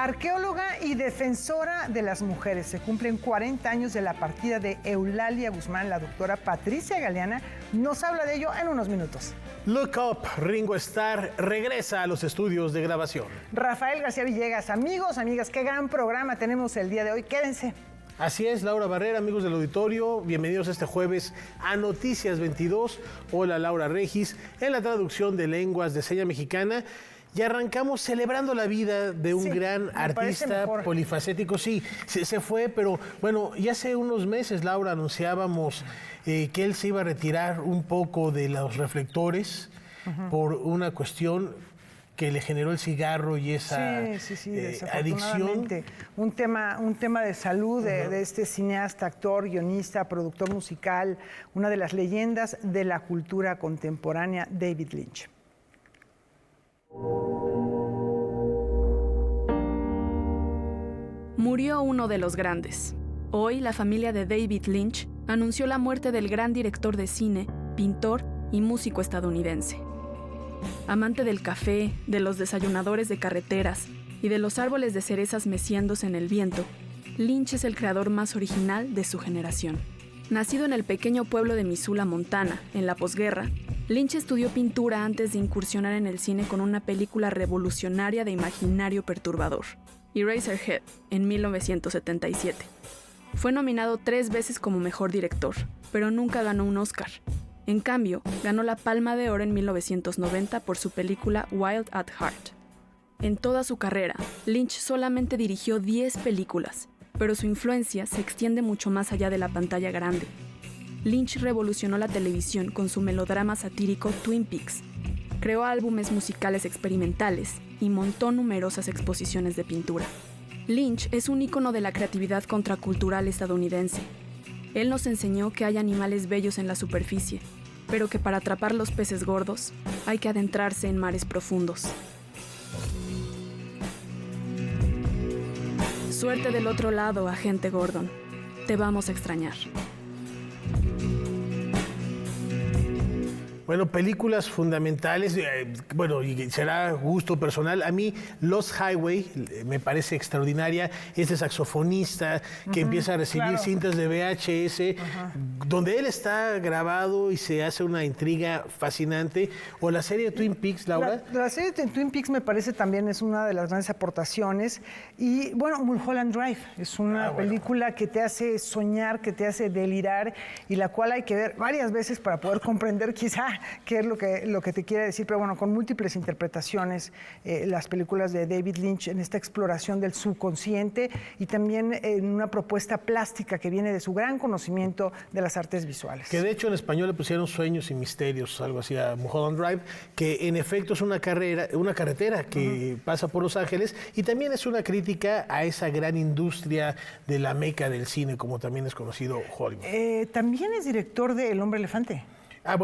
Arqueóloga y defensora de las mujeres. Se cumplen 40 años de la partida de Eulalia Guzmán. La doctora Patricia Galeana nos habla de ello en unos minutos. Look Up, Ringo Starr regresa a los estudios de grabación. Rafael García Villegas, amigos, amigas, qué gran programa tenemos el día de hoy. Quédense. Así es, Laura Barrera, amigos del auditorio, bienvenidos este jueves a Noticias 22. Hola, Laura Regis, en la traducción de lenguas de seña mexicana. Y arrancamos celebrando la vida de un gran artista polifacético. Sí, se fue, pero bueno, ya hace unos meses, Laura, anunciábamos que él se iba a retirar un poco de los reflectores por una cuestión que le generó el cigarro y esa adicción. Un tema de salud de este cineasta, actor, guionista, productor musical, una de las leyendas de la cultura contemporánea, David Lynch. Murió uno de los grandes. Hoy, la familia de David Lynch anunció la muerte del gran director de cine, pintor y músico estadounidense. Amante del café, de los desayunadores de carreteras y de los árboles de cerezas meciéndose en el viento, Lynch es el creador más original de su generación. Nacido en el pequeño pueblo de Missoula, Montana, en la posguerra, Lynch estudió pintura antes de incursionar en el cine con una película revolucionaria de imaginario perturbador, Eraserhead, en 1977. Fue nominado 3 veces como mejor director, pero nunca ganó un Oscar. En cambio, ganó la Palma de Oro en 1990 por su película Wild at Heart. En toda su carrera, Lynch solamente dirigió 10 películas, pero su influencia se extiende mucho más allá de la pantalla grande. Lynch revolucionó la televisión con su melodrama satírico Twin Peaks. Creó álbumes musicales experimentales y montó numerosas exposiciones de pintura. Lynch es un ícono de la creatividad contracultural estadounidense. Él nos enseñó que hay animales bellos en la superficie, pero que para atrapar los peces gordos hay que adentrarse en mares profundos. Suerte del otro lado, agente Gordon. Te vamos a extrañar. Bueno, películas fundamentales, y será gusto personal. A mí, Lost Highway me parece extraordinaria. Este saxofonista que empieza a recibir cintas de VHS, donde él está grabado y se hace una intriga fascinante. O la serie de Twin Peaks, Laura. La serie de Twin Peaks me parece también es una de las grandes aportaciones. Y bueno, Mulholland Drive es una película que te hace soñar, que te hace delirar y la cual hay que ver varias veces para poder comprender quizá qué es lo que te quiere decir, pero bueno, con múltiples interpretaciones, las películas de David Lynch en esta exploración del subconsciente y también en una propuesta plástica que viene de su gran conocimiento de las artes visuales. Que de hecho en español le pusieron Sueños y Misterios, algo así, a Mulholland Drive, que en efecto es una carretera que pasa por Los Ángeles y también es una crítica a esa gran industria de la meca del cine, como también es conocido Hollywood. También es director de El Hombre Elefante.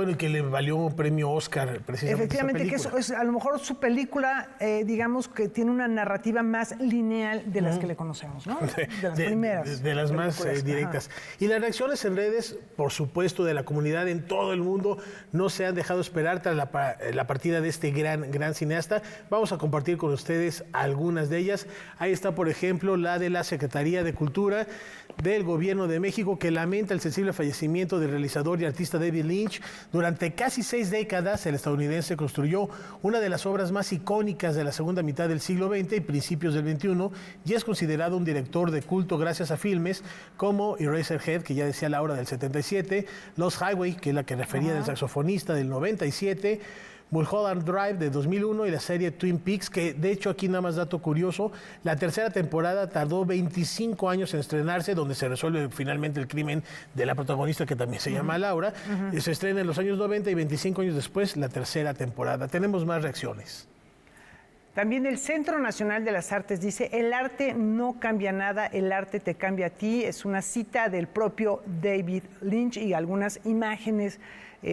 Y que le valió un premio Oscar precisamente. Efectivamente, que es a lo mejor su película, digamos que tiene una narrativa más lineal de las que le conocemos, ¿no? De las primeras. De las más directas. Y las reacciones en redes, por supuesto, de la comunidad en todo el mundo, no se han dejado esperar tras la partida de este gran cineasta. Vamos a compartir con ustedes algunas de ellas. Ahí está, por ejemplo, la de la Secretaría de Cultura del Gobierno de México, que lamenta el sensible fallecimiento del realizador y artista David Lynch. Durante casi 6 décadas, el estadounidense construyó una de las obras más icónicas de la segunda mitad del siglo XX y principios del XXI, y es considerado un director de culto gracias a filmes como Eraserhead, que ya decía Laura, del 77, Lost Highway, que es la que refería del saxofonista, del 97, Mulholland Drive de 2001 y la serie Twin Peaks, que de hecho aquí nada más dato curioso, la tercera temporada tardó 25 años en estrenarse, donde se resuelve finalmente el crimen de la protagonista que también se llama Laura. Se estrena en los años 90 y 25 años después la tercera temporada. Tenemos más reacciones. También el Centro Nacional de las Artes dice, el arte no cambia nada, el arte te cambia a ti. Es una cita del propio David Lynch y algunas imágenes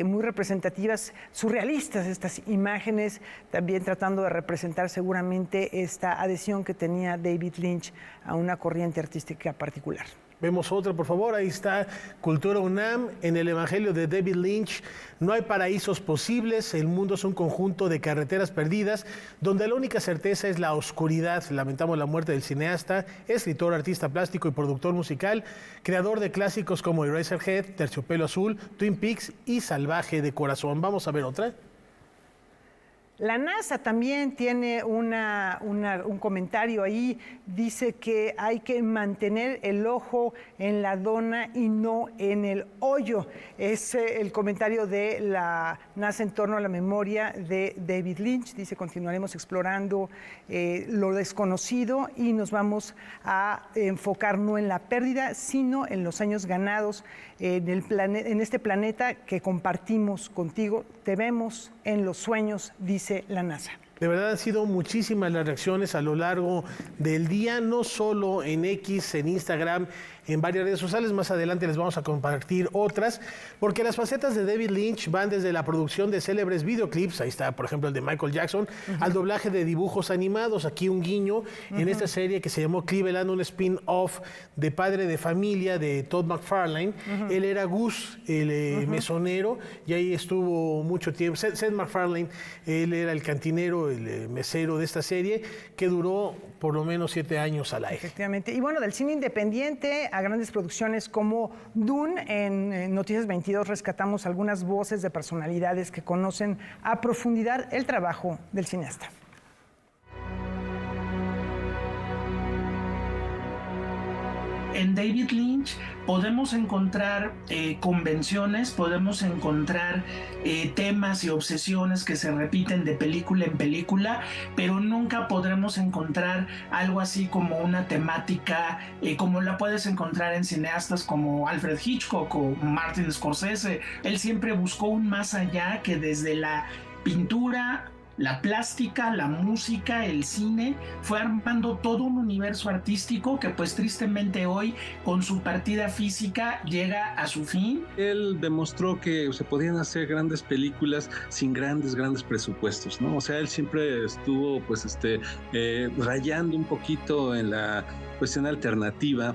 muy representativas, surrealistas estas imágenes, también tratando de representar seguramente esta adhesión que tenía David Lynch a una corriente artística particular. Vemos otra, por favor. Ahí está Cultura UNAM. En el Evangelio de David Lynch, no hay paraísos posibles. El mundo es un conjunto de carreteras perdidas, donde la única certeza es la oscuridad. Lamentamos la muerte del cineasta, escritor, artista plástico y productor musical, creador de clásicos como Eraserhead, Terciopelo Azul, Twin Peaks y Salvaje de Corazón. Vamos a ver otra. La NASA también tiene un comentario ahí, dice que hay que mantener el ojo en la dona y no en el hoyo. Es el comentario de la NASA en torno a la memoria de David Lynch. Dice, continuaremos explorando lo desconocido y nos vamos a enfocar no en la pérdida, sino en los años ganados en este planeta que compartimos contigo. Te vemos en los sueños, dice la NASA. De verdad han sido muchísimas las reacciones a lo largo del día, no solo en X, en Instagram, en varias redes sociales. Más adelante les vamos a compartir otras, porque las facetas de David Lynch van desde la producción de célebres videoclips, ahí está por ejemplo el de Michael Jackson, al doblaje de dibujos animados. Aquí un guiño en esta serie que se llamó Cleveland, un spin-off de Padre de Familia de Todd McFarlane. Él era Gus, el mesonero, y ahí estuvo mucho tiempo. Seth MacFarlane, él era el cantinero, el mesero de esta serie, que duró por lo menos 7 años al aire. Efectivamente. Y bueno, del cine independiente a grandes producciones como Dune, en Noticias 22 rescatamos algunas voces de personalidades que conocen a profundidad el trabajo del cineasta. En David Lynch podemos encontrar convenciones, podemos encontrar temas y obsesiones que se repiten de película en película, pero nunca podremos encontrar algo así como una temática como la puedes encontrar en cineastas como Alfred Hitchcock o Martin Scorsese. Él siempre buscó un más allá que desde la pintura, la plástica, la música, el cine, fue armando todo un universo artístico que pues tristemente hoy con su partida física llega a su fin. Él demostró que se podían hacer grandes películas sin grandes presupuestos, ¿no? O sea, él siempre estuvo pues rayando un poquito en la cuestión alternativa.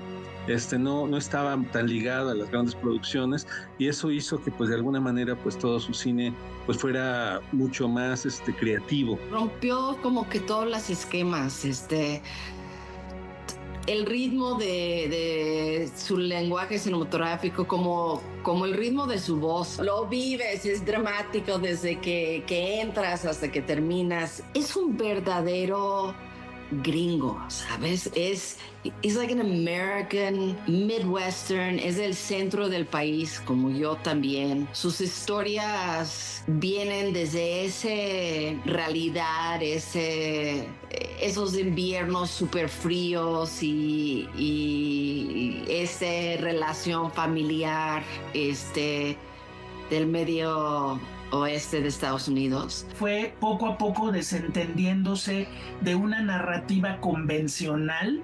No estaba tan ligado a las grandes producciones, y eso hizo que pues de alguna manera pues todo su cine pues fuera mucho más creativo. Rompió como que todos los esquemas, el ritmo de su lenguaje cinematográfico, como el ritmo de su voz. Lo vives, es dramático desde que entras hasta que terminas. Es un verdadero gringo, ¿sabes? Es like an American Midwestern, es del centro del país, como yo también. Sus historias vienen desde esa realidad, esos inviernos súper fríos y esa relación familiar del medio oeste de Estados Unidos. Fue poco a poco desentendiéndose de una narrativa convencional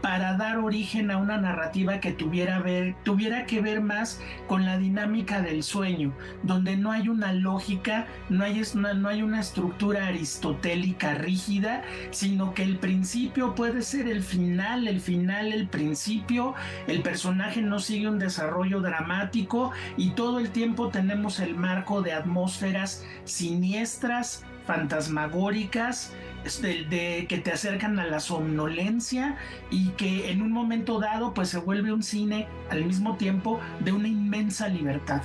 para dar origen a una narrativa que tuviera que ver más con la dinámica del sueño, donde no hay una lógica, no hay una estructura aristotélica rígida, sino que el principio puede ser el final el principio. El personaje no sigue un desarrollo dramático y todo el tiempo tenemos el marco de atmósferas siniestras, fantasmagóricas, que te acercan a la somnolencia y que en un momento dado pues se vuelve un cine al mismo tiempo de una inmensa libertad.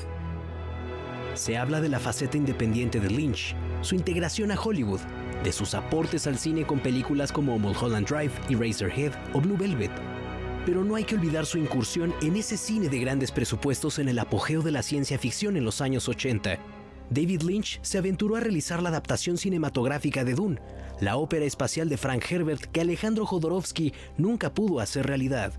Se habla de la faceta independiente de Lynch, su integración a Hollywood, de sus aportes al cine con películas como Mulholland Drive, Eraserhead o Blue Velvet. Pero no hay que olvidar su incursión en ese cine de grandes presupuestos en el apogeo de la ciencia ficción en los años 80. David Lynch se aventuró a realizar la adaptación cinematográfica de Dune, la ópera espacial de Frank Herbert que Alejandro Jodorowsky nunca pudo hacer realidad.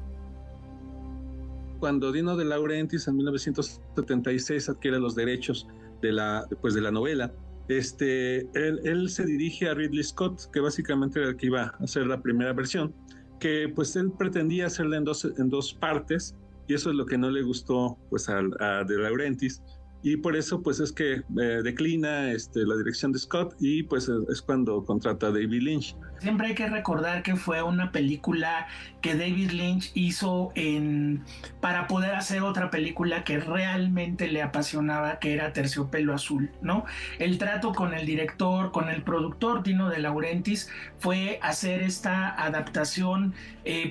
Cuando Dino De Laurentiis en 1976 adquiere los derechos de la novela, él se dirige a Ridley Scott, que básicamente era el que iba a hacer la primera versión, que pues él pretendía hacerla en dos partes, y eso es lo que no le gustó pues a De Laurentiis. y por eso pues es que declina la dirección de Scott y pues es cuando contrata a David Lynch. Siempre hay que recordar que fue una película que David Lynch hizo para poder hacer otra película que realmente le apasionaba, que era Terciopelo Azul, ¿no? El trato con el director, con el productor Dino De Laurentiis, fue hacer esta adaptación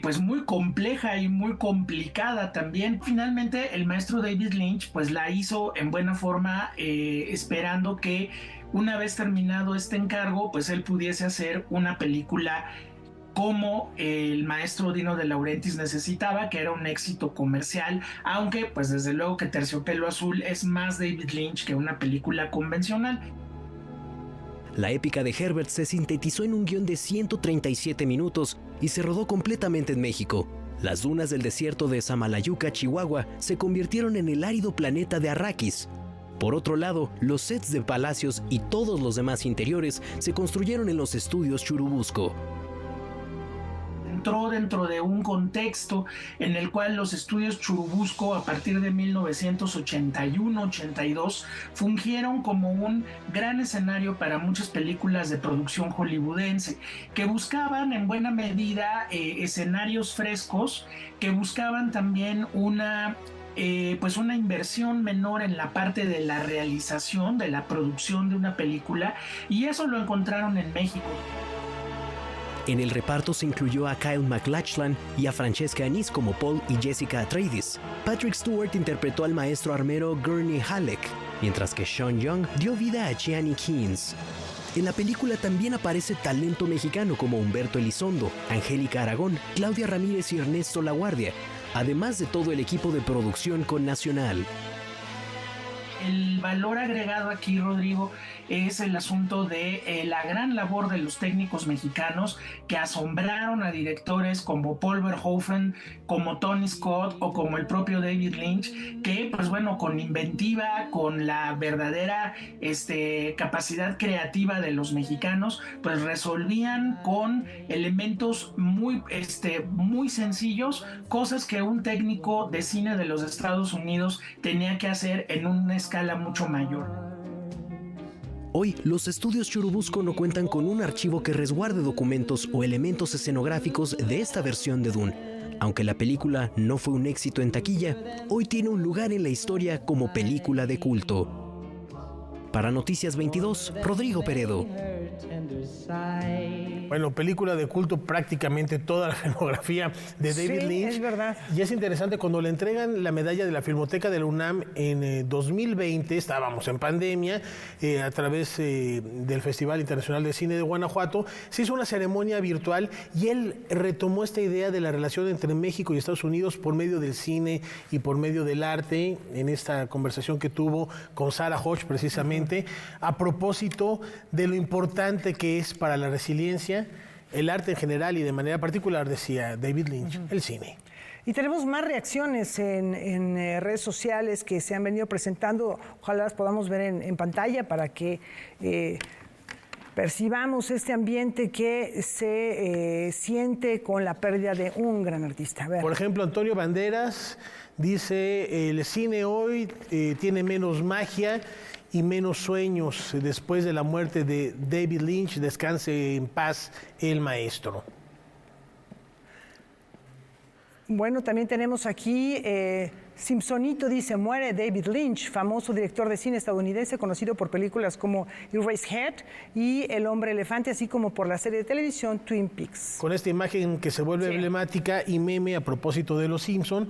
pues muy compleja y muy complicada también. Finalmente el maestro David Lynch pues la hizo en buena forma, esperando que una vez terminado este encargo, pues él pudiese hacer una película como el maestro Dino De Laurentiis necesitaba, que era un éxito comercial, aunque pues desde luego que Terciopelo Azul es más David Lynch que una película convencional. La épica de Herbert se sintetizó en un guión de 137 minutos y se rodó completamente en México. Las dunas del desierto de Samalayuca, Chihuahua, se convirtieron en el árido planeta de Arrakis. Por otro lado, los sets de palacios y todos los demás interiores se construyeron en los estudios Churubusco. Entró dentro de un contexto en el cual los estudios Churubusco, a partir de 1981-82, fungieron como un gran escenario para muchas películas de producción hollywoodense, que buscaban en buena medida escenarios frescos, que buscaban también una inversión menor en la parte de la realización, de la producción de una película, y eso lo encontraron en México. En el reparto se incluyó a Kyle MacLachlan y a Francesca Annis como Paul y Jessica Atreides. Patrick Stewart interpretó al maestro armero Gurney Halleck, mientras que Sean Young dio vida a Gianni Keynes. En la película también aparece talento mexicano como Humberto Elizondo, Angélica Aragón, Claudia Ramírez y Ernesto Laguardia, además de todo el equipo de producción connacional. El valor agregado aquí, Rodrigo, es el asunto de la gran labor de los técnicos mexicanos que asombraron a directores como Paul Verhoeven, como Tony Scott o como el propio David Lynch, que pues bueno, con inventiva, con la verdadera capacidad creativa de los mexicanos, pues resolvían con elementos muy sencillos, cosas que un técnico de cine de los Estados Unidos tenía que hacer en una escala mucho mayor. Hoy, los estudios Churubusco no cuentan con un archivo que resguarde documentos o elementos escenográficos de esta versión de Dune. Aunque la película no fue un éxito en taquilla, hoy tiene un lugar en la historia como película de culto. Para Noticias 22, Rodrigo Peredo. Bueno, película de culto, prácticamente toda la filmografía de David Lynch. Es verdad. Y es interesante, cuando le entregan la medalla de la Filmoteca de la UNAM en 2020, estábamos en pandemia, a través del Festival Internacional de Cine de Guanajuato, se hizo una ceremonia virtual y él retomó esta idea de la relación entre México y Estados Unidos por medio del cine y por medio del arte, en esta conversación que tuvo con Sara Hodge precisamente, a propósito de lo importante que es para la resiliencia el arte en general y de manera particular, decía David Lynch, el cine. Y tenemos más reacciones en redes sociales que se han venido presentando. Ojalá las podamos ver en pantalla para que percibamos este ambiente que se siente con la pérdida de un gran artista. A ver. Por ejemplo, Antonio Banderas dice, el cine hoy tiene menos magia y menos sueños después de la muerte de David Lynch. Descanse en paz el maestro. Bueno, también tenemos aquí, Simpsonito dice, muere David Lynch, famoso director de cine estadounidense, conocido por películas como Eraserhead y El Hombre Elefante, así como por la serie de televisión Twin Peaks. Con esta imagen que se vuelve emblemática y meme a propósito de Los Simpson,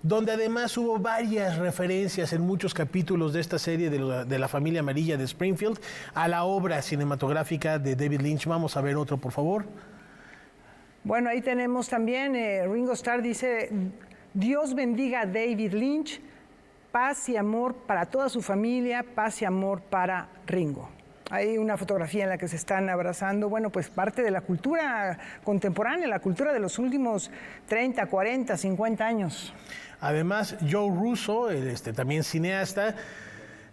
donde además hubo varias referencias en muchos capítulos de esta serie de la familia amarilla de Springfield a la obra cinematográfica de David Lynch. Vamos a ver otro, por favor. Bueno, ahí tenemos también, Ringo Starr dice, Dios bendiga a David Lynch, paz y amor para toda su familia, paz y amor para Ringo. Hay una fotografía en la que se están abrazando, bueno, pues parte de la cultura contemporánea, la cultura de los últimos 30, 40, 50 años. Además, Joe Russo, también cineasta,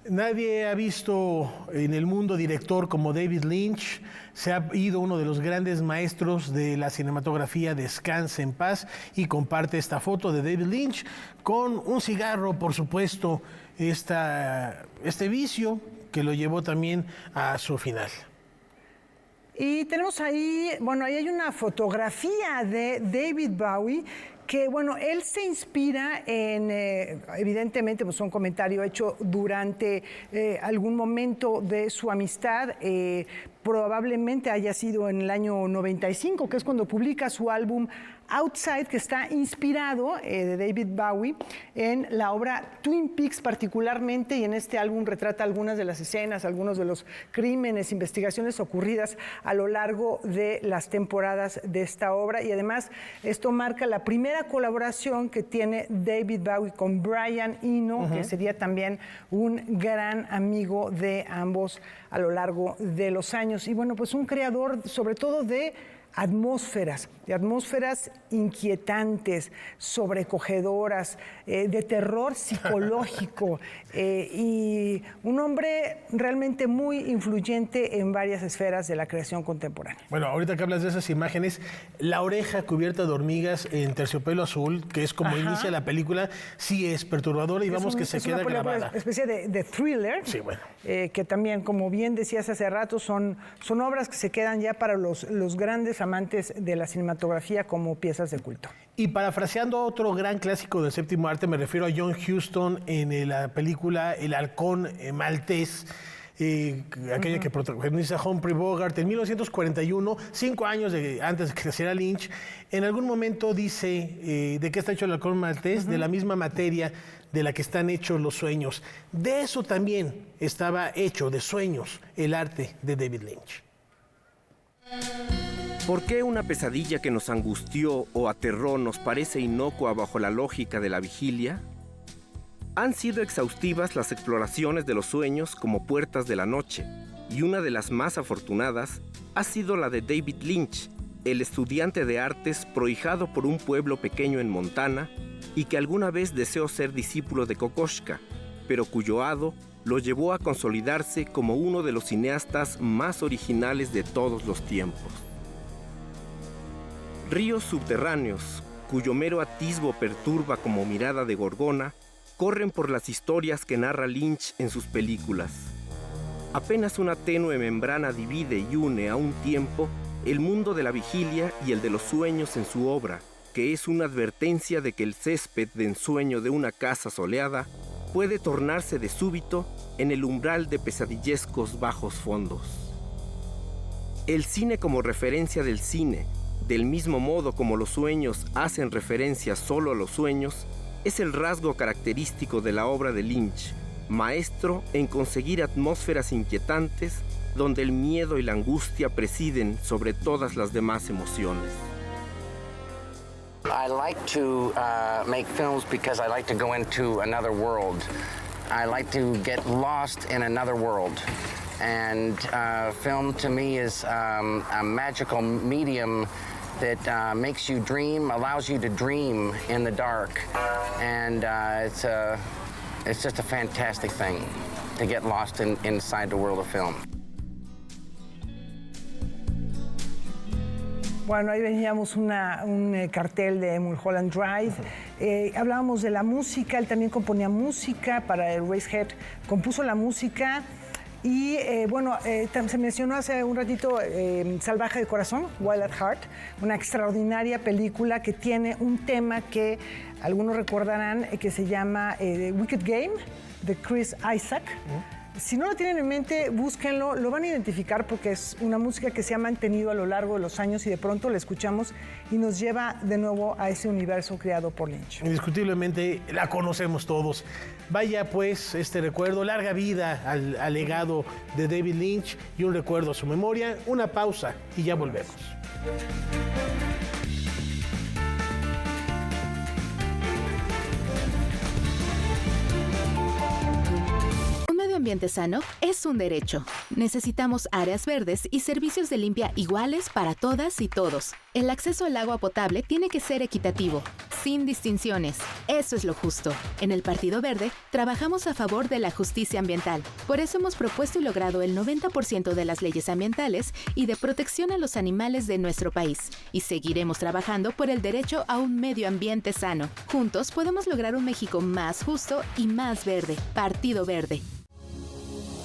Nadie ha visto en el mundo director como David Lynch. Se ha ido uno de los grandes maestros de la cinematografía, descanse en paz, y comparte esta foto de David Lynch con un cigarro, por supuesto, este vicio que lo llevó también a su final. Y tenemos ahí, bueno, ahí hay una fotografía de David Bowie que, bueno, él se inspira en, evidentemente, pues un comentario hecho durante algún momento de su amistad, probablemente haya sido en el año 95, que es cuando publica su álbum Outside, que está inspirado de David Bowie en la obra Twin Peaks particularmente, y en este álbum retrata algunas de las escenas, algunos de los crímenes, investigaciones ocurridas a lo largo de las temporadas de esta obra, y además esto marca la primera colaboración que tiene David Bowie con Brian Eno, que sería también un gran amigo de ambos a lo largo de los años. Y bueno, pues un creador sobre todo de atmósferas inquietantes, sobrecogedoras, de terror psicológico, y un hombre realmente muy influyente en varias esferas de la creación contemporánea. Bueno, ahorita que hablas de esas imágenes, la oreja cubierta de hormigas en terciopelo azul, que es como inicia la película, sí es perturbadora, y vamos que se queda grabada. Una especie de thriller, sí, bueno, que también, como bien decías hace rato, son obras que se quedan ya para los grandes amantes de la cinematografía como piezas de culto. Y parafraseando otro gran clásico del séptimo arte, me refiero a John Huston en la película El halcón maltés, aquella que protagoniza Humphrey Bogart en 1941, 5 años antes de que naciera Lynch. En algún momento dice de qué está hecho el halcón maltés, de la misma materia de la que están hechos los sueños. De eso también estaba hecho, de sueños, el arte de David Lynch. ¿Por qué una pesadilla que nos angustió o aterró nos parece inocua bajo la lógica de la vigilia? Han sido exhaustivas las exploraciones de los sueños como puertas de la noche, y una de las más afortunadas ha sido la de David Lynch, el estudiante de artes prohijado por un pueblo pequeño en Montana y que alguna vez deseó ser discípulo de Kokoschka, pero cuyo hado lo llevó a consolidarse como uno de los cineastas más originales de todos los tiempos. Ríos subterráneos, cuyo mero atisbo perturba como mirada de gorgona, corren por las historias que narra Lynch en sus películas. Apenas una tenue membrana divide y une a un tiempo el mundo de la vigilia y el de los sueños en su obra, que es una advertencia de que el césped de ensueño de una casa soleada puede tornarse de súbito en el umbral de pesadillescos bajos fondos. El cine como referencia del cine, del mismo modo como los sueños hacen referencia solo a los sueños, es el rasgo característico de la obra de Lynch, maestro en conseguir atmósferas inquietantes donde el miedo y la angustia presiden sobre todas las demás emociones. I like to make films because I like to go into another world. I like to get lost in another world. And film to me is a magical medium that makes you dream, allows you to dream in the dark. And it's just a fantastic thing to get lost inside the world of film. Bueno, ahí veníamos un cartel de Mulholland Drive. Hablábamos de la música, él también componía música para Eraserhead, compuso la música. Y se mencionó hace un ratito Salvaje de Corazón, Wild at Heart, una extraordinaria película que tiene un tema que algunos recordarán que se llama Wicked Game, de Chris Isaak. Si no lo tienen en mente, búsquenlo, lo van a identificar porque es una música que se ha mantenido a lo largo de los años y de pronto la escuchamos y nos lleva de nuevo a ese universo creado por Lynch. Indiscutiblemente la conocemos todos. Vaya pues este recuerdo, larga vida al legado de David Lynch y un recuerdo a su memoria. Una pausa y ya volvemos. ambiente sano es un derecho. Necesitamos áreas verdes y servicios de limpia iguales para todas y todos. El acceso al agua potable tiene que ser equitativo, sin distinciones. Eso es lo justo. En el Partido Verde trabajamos a favor de la justicia ambiental. Por eso hemos propuesto y logrado el 90% de las leyes ambientales y de protección a los animales de nuestro país. Y seguiremos trabajando por el derecho a un medio ambiente sano. Juntos podemos lograr un México más justo y más verde. Partido Verde.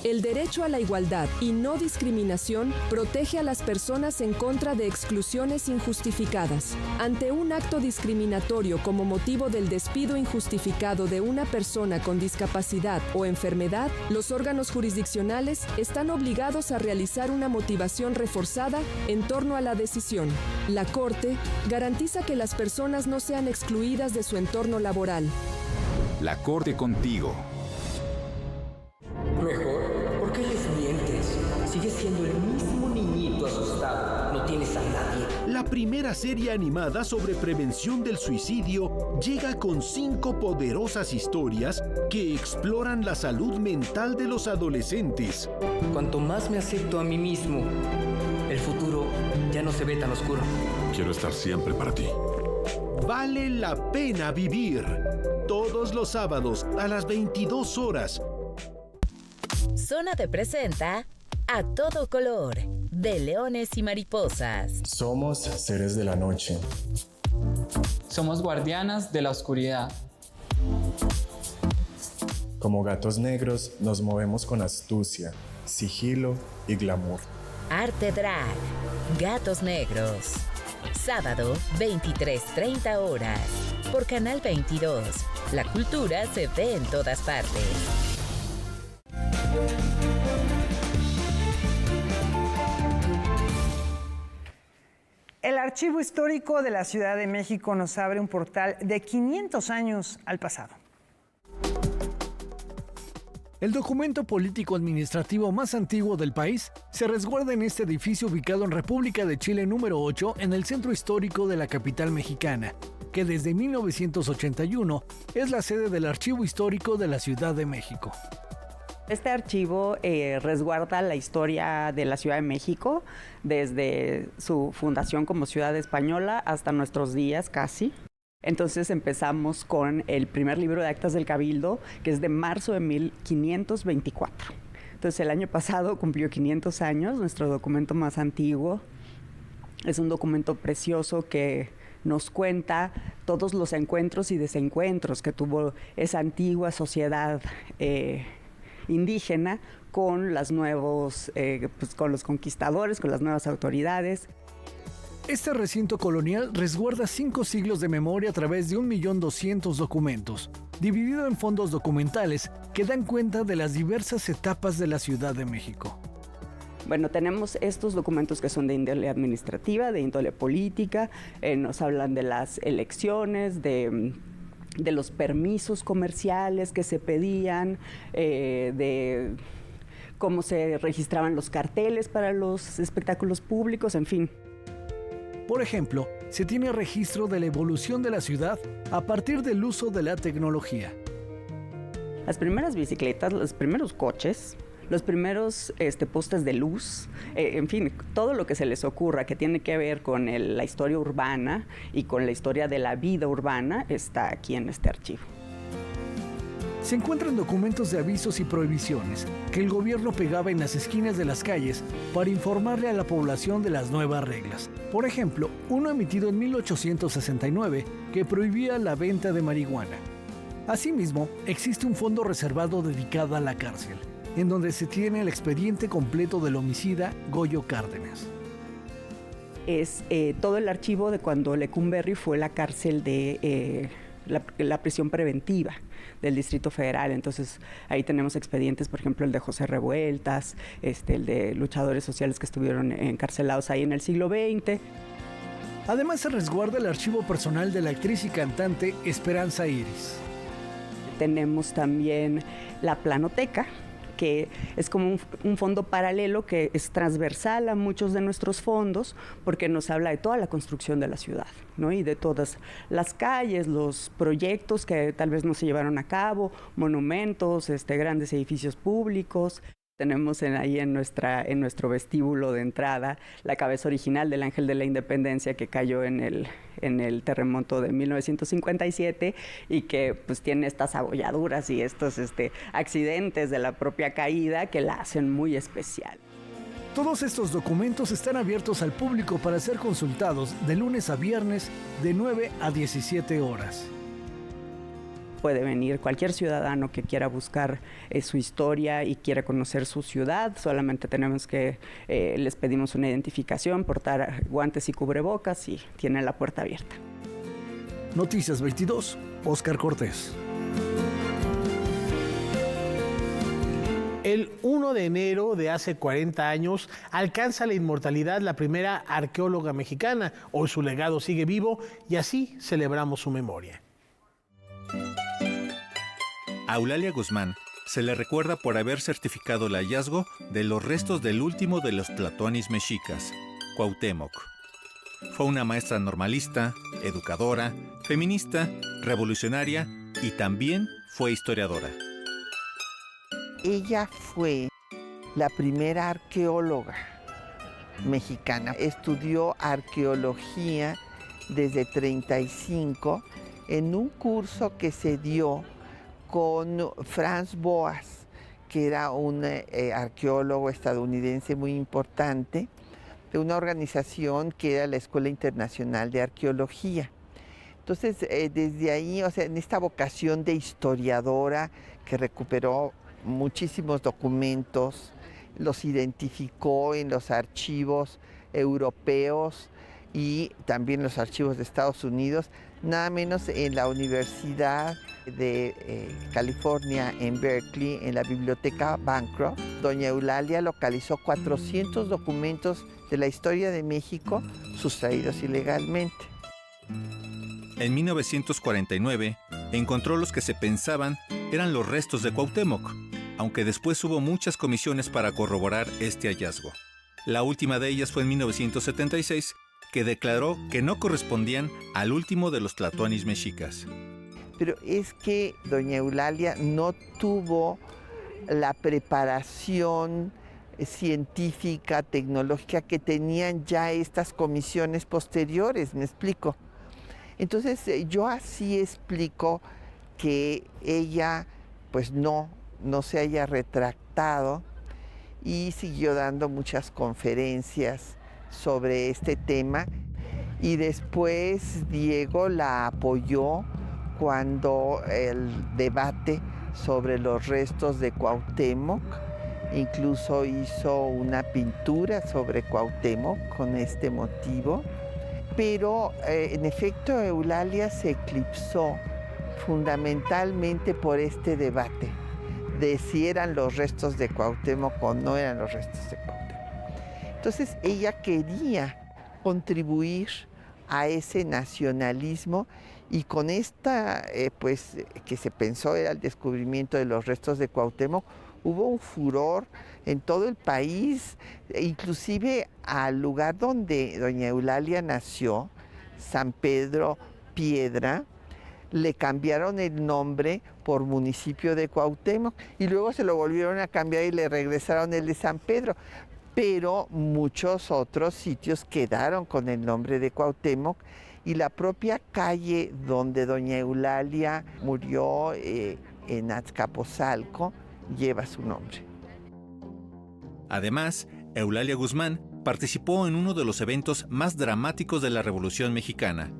El derecho a la igualdad y no discriminación protege a las personas en contra de exclusiones injustificadas. Ante un acto discriminatorio como motivo del despido injustificado de una persona con discapacidad o enfermedad, los órganos jurisdiccionales están obligados a realizar una motivación reforzada en torno a la decisión. La Corte garantiza que las personas no sean excluidas de su entorno laboral. La Corte contigo. Mejor, ¿por qué les mientes? Sigues siendo el mismo niñito asustado. No tienes a nadie. La primera serie animada sobre prevención del suicidio llega con 5 poderosas historias que exploran la salud mental de los adolescentes. Cuanto más me acepto a mí mismo, el futuro ya no se ve tan oscuro. Quiero estar siempre para ti. Vale la pena vivir. Todos los sábados a las 22 horas. Zona te presenta A Todo Color, de Leones y Mariposas. Somos seres de la noche. Somos guardianas de la oscuridad. Como gatos negros nos movemos con astucia, sigilo y glamour. Arte Drag, Gatos Negros. Sábado, 23:30 horas. Por Canal 22. La cultura se ve en todas partes. El Archivo Histórico de la Ciudad de México nos abre un portal de 500 años al pasado. El documento político-administrativo más antiguo del país se resguarda en este edificio ubicado en República de Chile número 8 en el centro histórico de la capital mexicana, que desde 1981 es la sede del Archivo Histórico de la Ciudad de México. Este archivo resguarda la historia de la Ciudad de México desde su fundación como ciudad española hasta nuestros días casi. Entonces empezamos con el primer libro de actas del Cabildo, que es de marzo de 1524. Entonces el año pasado cumplió 500 años, nuestro documento más antiguo. Es un documento precioso que nos cuenta todos los encuentros y desencuentros que tuvo esa antigua sociedad indígena con los nuevos, con los conquistadores, con las nuevas autoridades. Este recinto colonial resguarda 5 siglos de memoria a través de 1.200.000 documentos, dividido en fondos documentales que dan cuenta de las diversas etapas de la Ciudad de México. Bueno, tenemos estos documentos que son de índole administrativa, de índole política, nos hablan de las elecciones, de los permisos comerciales que se pedían, de cómo se registraban los carteles para los espectáculos públicos, en fin. Por ejemplo, se tiene registro de la evolución de la ciudad a partir del uso de la tecnología. Las primeras bicicletas, los primeros coches, los primeros postes de luz, en fin, todo lo que se les ocurra que tiene que ver con la historia urbana y con la historia de la vida urbana está aquí en este archivo. Se encuentran documentos de avisos y prohibiciones que el gobierno pegaba en las esquinas de las calles para informarle a la población de las nuevas reglas. Por ejemplo, uno emitido en 1869 que prohibía la venta de marihuana. Asimismo, existe un fondo reservado dedicado a la cárcel, en donde se tiene el expediente completo del homicida Goyo Cárdenas. Es todo el archivo de cuando Lecumberri fue la cárcel de la prisión preventiva del Distrito Federal. Entonces ahí tenemos expedientes, por ejemplo el de José Revueltas, el de luchadores sociales que estuvieron encarcelados ahí en el siglo XX. Además se resguarda el archivo personal de la actriz y cantante Esperanza Iris. Tenemos también la planoteca, que es como un fondo paralelo que es transversal a muchos de nuestros fondos, porque nos habla de toda la construcción de la ciudad, ¿no? Y de todas las calles, los proyectos que tal vez no se llevaron a cabo, monumentos, grandes edificios públicos. Tenemos ahí en nuestro vestíbulo de entrada la cabeza original del Ángel de la Independencia que cayó en el terremoto de 1957 y que pues tiene estas abolladuras y estos accidentes de la propia caída que la hacen muy especial. Todos estos documentos están abiertos al público para ser consultados de lunes a viernes de 9 a 17 horas. Puede venir cualquier ciudadano que quiera buscar su historia y quiera conocer su ciudad. Solamente tenemos que, les pedimos una identificación, portar guantes y cubrebocas y tienen la puerta abierta. Noticias 22, Óscar Cortés. El 1 de enero de hace 40 años alcanza la inmortalidad la primera arqueóloga mexicana. Hoy su legado sigue vivo y así celebramos su memoria. A Eulalia Guzmán se le recuerda por haber certificado el hallazgo de los restos del último de los tlatoanis mexicas, Cuauhtémoc. Fue una maestra normalista, educadora, feminista, revolucionaria y también fue historiadora. Ella fue la primera arqueóloga mexicana. Estudió arqueología desde 1935 en un curso que se dio con Franz Boas, que era un arqueólogo estadounidense muy importante, de una organización que era la Escuela Internacional de Arqueología. Entonces, desde ahí, en esta vocación de historiadora que recuperó muchísimos documentos, los identificó en los archivos europeos y también los archivos de Estados Unidos, nada menos en la Universidad de California, en Berkeley, en la biblioteca Bancroft. Doña Eulalia localizó 400 documentos de la historia de México sustraídos ilegalmente. En 1949 encontró los que se pensaban eran los restos de Cuauhtémoc, aunque después hubo muchas comisiones para corroborar este hallazgo. La última de ellas fue en 1976, que declaró que no correspondían al último de los tlatoanis mexicas. Pero es que doña Eulalia no tuvo la preparación científica, tecnológica que tenían ya estas comisiones posteriores, ¿me explico? Entonces yo así explico que ella pues no se haya retractado y siguió dando muchas conferencias sobre este tema, y después Diego la apoyó cuando el debate sobre los restos de Cuauhtémoc, incluso hizo una pintura sobre Cuauhtémoc con este motivo, pero en efecto Eulalia se eclipsó fundamentalmente por este debate de si eran los restos de Cuauhtémoc o no eran los restos de Cuauhtémoc. Entonces ella quería contribuir a ese nacionalismo, y con esta, pues, que se pensó era el descubrimiento de los restos de Cuauhtémoc, hubo un furor en todo el país, inclusive al lugar donde doña Eulalia nació, San Pedro Piedra, le cambiaron el nombre por municipio de Cuauhtémoc y luego se lo volvieron a cambiar y le regresaron el de San Pedro. Pero muchos otros sitios quedaron con el nombre de Cuauhtémoc, y la propia calle donde doña Eulalia murió, en Azcapotzalco, lleva su nombre. Además, Eulalia Guzmán participó en uno de los eventos más dramáticos de la Revolución Mexicana,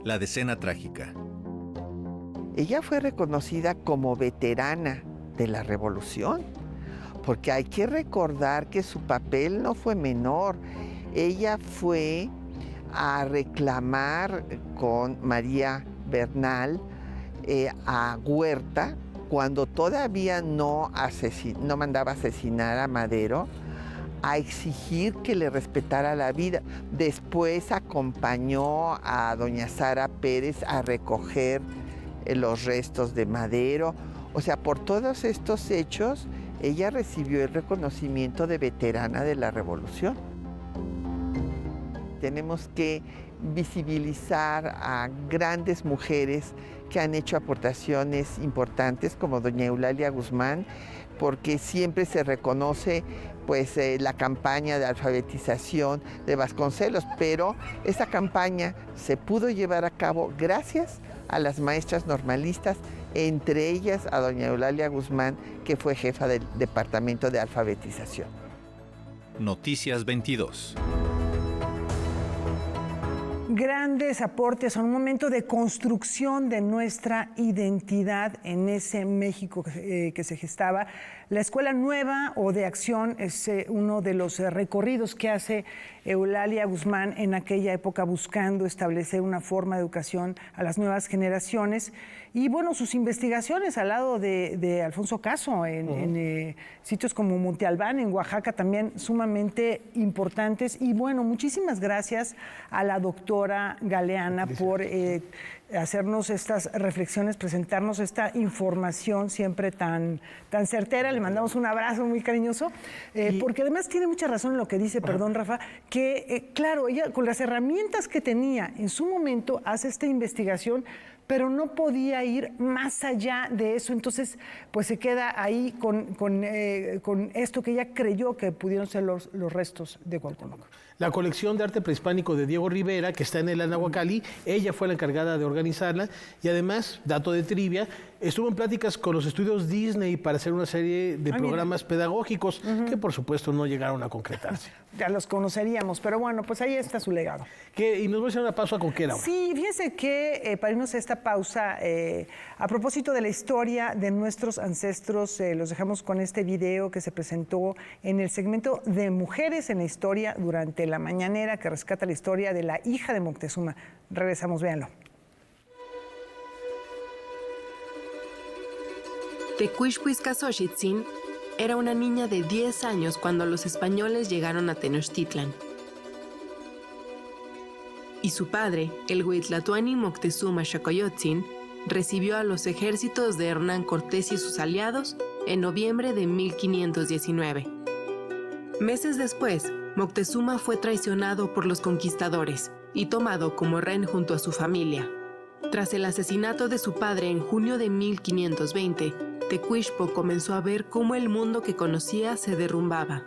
la Decena Trágica. Ella fue reconocida como veterana de la Revolución, porque hay que recordar que su papel no fue menor. Ella fue a reclamar con María Bernal a Huerta, cuando todavía no mandaba asesinar a Madero, a exigir que le respetara la vida. Después acompañó a doña Sara Pérez a recoger los restos de Madero. O sea, por todos estos hechos, ella recibió el reconocimiento de veterana de la Revolución. Tenemos que visibilizar a grandes mujeres que han hecho aportaciones importantes, como doña Eulalia Guzmán, porque siempre se reconoce pues, la campaña de alfabetización de Vasconcelos, pero esa campaña se pudo llevar a cabo gracias a las maestras normalistas, entre ellas a doña Eulalia Guzmán, que fue jefa del Departamento de Alfabetización. Noticias 22. Grandes aportes a un momento de construcción de nuestra identidad en ese México que se gestaba. La Escuela Nueva o de Acción es uno de los recorridos que hace Eulalia Guzmán en aquella época, buscando establecer una forma de educación a las nuevas generaciones. Y bueno, sus investigaciones al lado de Alfonso Caso en sitios como Monte Albán, en Oaxaca, también sumamente importantes. Y bueno, muchísimas gracias a la doctora Galeana por hacernos estas reflexiones, presentarnos esta información siempre tan certera. Le mandamos un abrazo muy cariñoso, porque además tiene mucha razón en lo que dice, perdón Rafa, que claro, ella con las herramientas que tenía en su momento hace esta investigación, pero no podía ir más allá de eso. Entonces, pues se queda ahí con esto que ella creyó que pudieron ser los restos de Cuauhtémoc. La colección de arte prehispánico de Diego Rivera, que está en el Anahuacalli, ella fue la encargada de organizarla y además, dato de trivia, estuvo en pláticas con los estudios Disney para hacer una serie de programas pedagógicos que por supuesto no llegaron a concretarse. Ya los conoceríamos, pero bueno, pues ahí está su legado. ¿Y nos va a hacer una pausa con qué, Laura? Sí, fíjense que para irnos a esta pausa, a propósito de la historia de nuestros ancestros, los dejamos con este video que se presentó en el segmento de Mujeres en la Historia durante la mañanera, que rescata la historia de la hija de Moctezuma. Regresamos, véanlo. Tecuichpo-Izcazzochitzin era una niña de 10 años cuando los españoles llegaron a Tenochtitlan. Y su padre, el Huitlatoani Moctezuma Xocoyotzin, recibió a los ejércitos de Hernán Cortés y sus aliados en noviembre de 1519. Meses después, Moctezuma fue traicionado por los conquistadores y tomado como rehén junto a su familia. Tras el asesinato de su padre en junio de 1520, Tecuichpo comenzó a ver cómo el mundo que conocía se derrumbaba.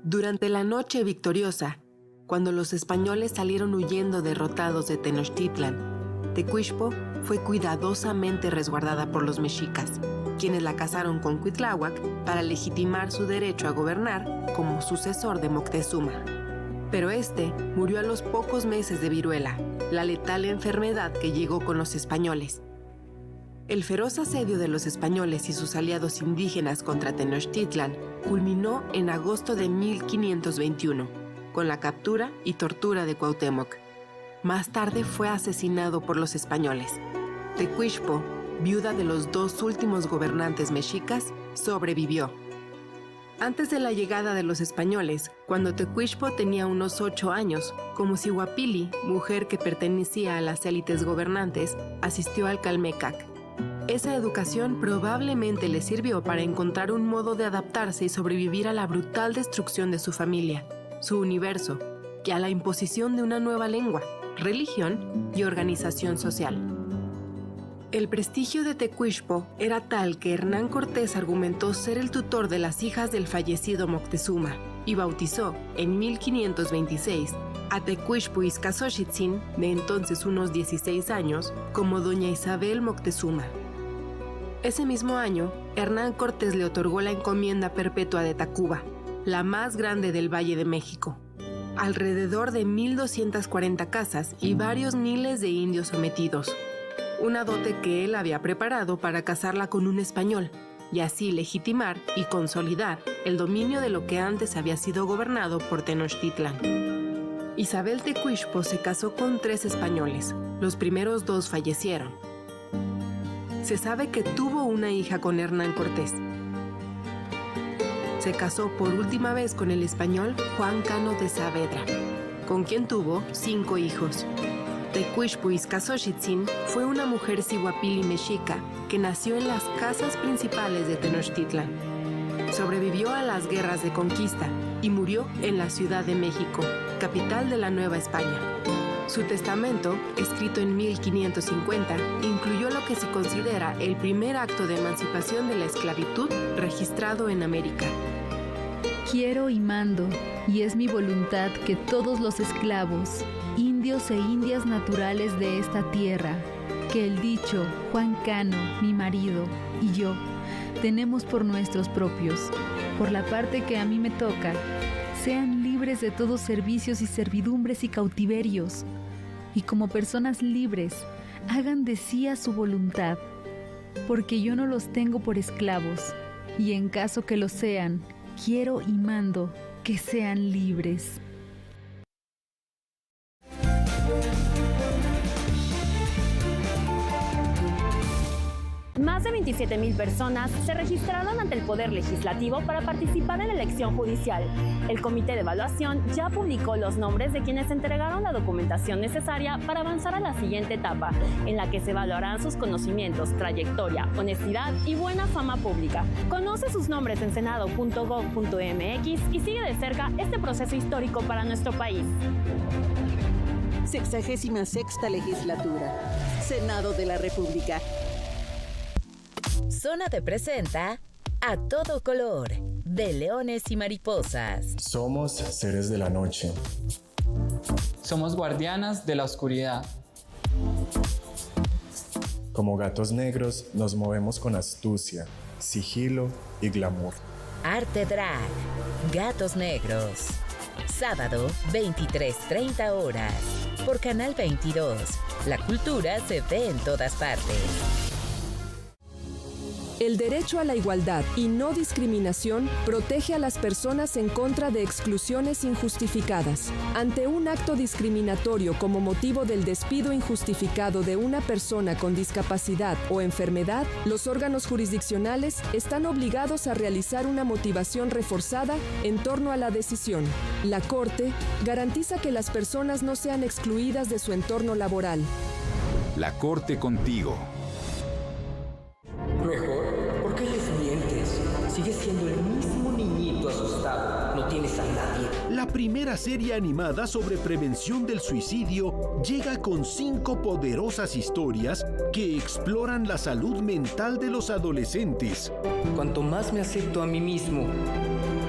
Durante la noche victoriosa, cuando los españoles salieron huyendo derrotados de Tenochtitlan, Tecuichpo fue cuidadosamente resguardada por los mexicas, quienes la casaron con Cuitláhuac para legitimar su derecho a gobernar como sucesor de Moctezuma. Pero este murió a los pocos meses de viruela, la letal enfermedad que llegó con los españoles. El feroz asedio de los españoles y sus aliados indígenas contra Tenochtitlan culminó en agosto de 1521, con la captura y tortura de Cuauhtémoc. Más tarde fue asesinado por los españoles. Tecuichpo, viuda de los dos últimos gobernantes mexicas, sobrevivió. Antes de la llegada de los españoles, cuando Tecuichpo tenía unos 8 años, Comocihuapili, mujer que pertenecía a las élites gobernantes, asistió al Calmecac. Esa educación probablemente le sirvió para encontrar un modo de adaptarse y sobrevivir a la brutal destrucción de su familia, su universo, y a la imposición de una nueva lengua, religión y organización social. El prestigio de Tecuichpo era tal que Hernán Cortés argumentó ser el tutor de las hijas del fallecido Moctezuma y bautizó, en 1526, a Tecuichpo-Izcazzochitzin, de entonces unos 16 años, como doña Isabel Moctezuma. Ese mismo año, Hernán Cortés le otorgó la encomienda perpetua de Tacuba, la más grande del Valle de México. Alrededor de 1,240 casas y varios miles de indios sometidos. Una dote que él había preparado para casarla con un español y así legitimar y consolidar el dominio de lo que antes había sido gobernado por Tenochtitlan. Isabel Tecuichpo se casó con 3 españoles. Los primeros 2 fallecieron. Se sabe que tuvo una hija con Hernán Cortés. Se casó por última vez con el español Juan Cano de Saavedra, con quien tuvo 5 hijos. Tecuichpo-Izcazzochitzin fue una mujer cihuapili mexica que nació en las casas principales de Tenochtitlan. Sobrevivió a las guerras de conquista y murió en la Ciudad de México, capital de la Nueva España. Su testamento, escrito en 1550, incluyó lo que se considera el primer acto de emancipación de la esclavitud registrado en América. Quiero y mando, y es mi voluntad que todos los esclavos, indios e indias naturales de esta tierra, que el dicho Juan Cano, mi marido, y yo, tenemos por nuestros propios, por la parte que a mí me toca, sean libres de todos servicios y servidumbres y cautiverios, y como personas libres, hagan de sí a su voluntad, porque yo no los tengo por esclavos, y en caso que lo sean, quiero y mando que sean libres. Más de 27,000 personas se registraron ante el Poder Legislativo para participar en la elección judicial. El Comité de Evaluación ya publicó los nombres de quienes entregaron la documentación necesaria para avanzar a la siguiente etapa, en la que se evaluarán sus conocimientos, trayectoria, honestidad y buena fama pública. Conoce sus nombres en senado.gov.mx y sigue de cerca este proceso histórico para nuestro país. 66ª Legislatura. Senado de la República. Zona te presenta A Todo Color, de Leones y Mariposas. Somos seres de la noche. Somos guardianas de la oscuridad. Como gatos negros, nos movemos con astucia, sigilo y glamour. Arte Drag, Gatos Negros. Sábado, 23:30 horas. Por Canal 22. La cultura se ve en todas partes. El derecho a la igualdad y no discriminación protege a las personas en contra de exclusiones injustificadas. Ante un acto discriminatorio como motivo del despido injustificado de una persona con discapacidad o enfermedad, los órganos jurisdiccionales están obligados a realizar una motivación reforzada en torno a la decisión. La Corte garantiza que las personas no sean excluidas de su entorno laboral. La Corte contigo. Mejor, ¿por qué les mientes? Sigues siendo el mismo niñito asustado. No tienes a nadie. La primera serie animada sobre prevención del suicidio llega con 5 poderosas historias que exploran la salud mental de los adolescentes. Cuanto más me acepto a mí mismo,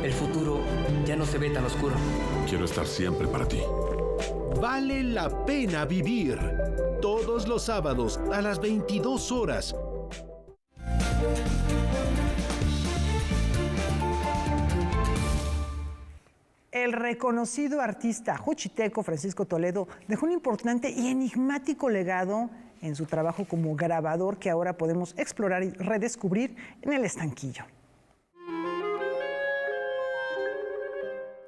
el futuro ya no se ve tan oscuro. Quiero estar siempre para ti. Vale la pena vivir. Todos los sábados a las 22 horas. El reconocido artista juchiteco Francisco Toledo dejó un importante y enigmático legado en su trabajo como grabador que ahora podemos explorar y redescubrir en el Estanquillo.